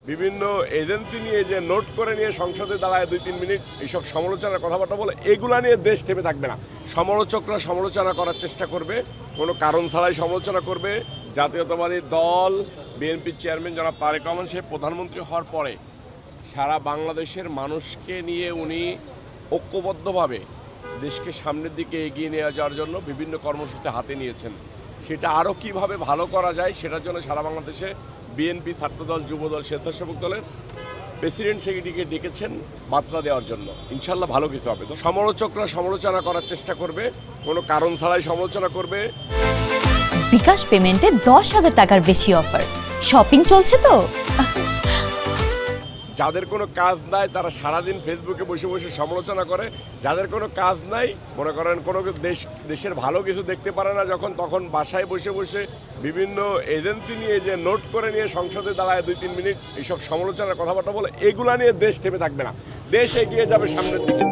বিভিন্ন এজেন্সি নিয়ে যে নোট করে নিয়ে সংসদে দাঁড়ায় 2-3 মিনিট এইসব সমালোচনার কথাবার্তা বলে, এগুলা নিয়ে দেশ থেমে থাকবে না। সমালোচকরা সমালোচনা করার চেষ্টা করবে, কোনো কারণ ছাড়াই সমালোচনা করবে। জাতীয়তাবাদী দল বিএনপির চেয়ারম্যান জনাব তারেক রহমান সাহেব প্রধানমন্ত্রী হওয়ার পরে সারা বাংলাদেশের মানুষকে নিয়ে উনি ঐক্যবদ্ধভাবে দেশকে সামনের দিকে এগিয়ে নিয়ে যাওয়ার জন্য বিভিন্ন কর্মসূচি হাতে নিয়েছেন। সেটা আরও কীভাবে ভালো করা যায় সেটার জন্য সারা বাংলাদেশে বিএনপি, ছাত্রদল, যুবদল, স্বেচ্ছাসেবক দলের প্রেসিডেন্ট সেক্রেটারিকে ডেকেছেন বার্তা দেওয়ার জন্য। ইনশাল্লাহ ভালো কিছু হবে। তো সমালোচকরা সমালোচনা করার চেষ্টা করবে, কোনো কারণ ছাড়াই সমালোচনা করবে। বিকাশ পেমেন্টে 10,000 টাকার বেশি অফার, শপিং চলছে তো। যাদের কোনো কাজ নাই তারা সারাদিন ফেসবুকে বসে বসে সমালোচনা করে। যাদের কোনো কাজ নাই, মনে করেন কোনো দেশের ভালো কিছু দেখতে পারে না যখন, তখন বাসায় বসে বসে বিভিন্ন এজেন্সি নিয়ে যে নোট করে নিয়ে সংসদে দাঁড়ায় 2-3 মিনিট এইসব সমালোচনার কথাবার্তা বলে, এগুলা নিয়ে দেশ থেমে থাকবে না। দেশ এগিয়ে যাবে সামনের দিকে।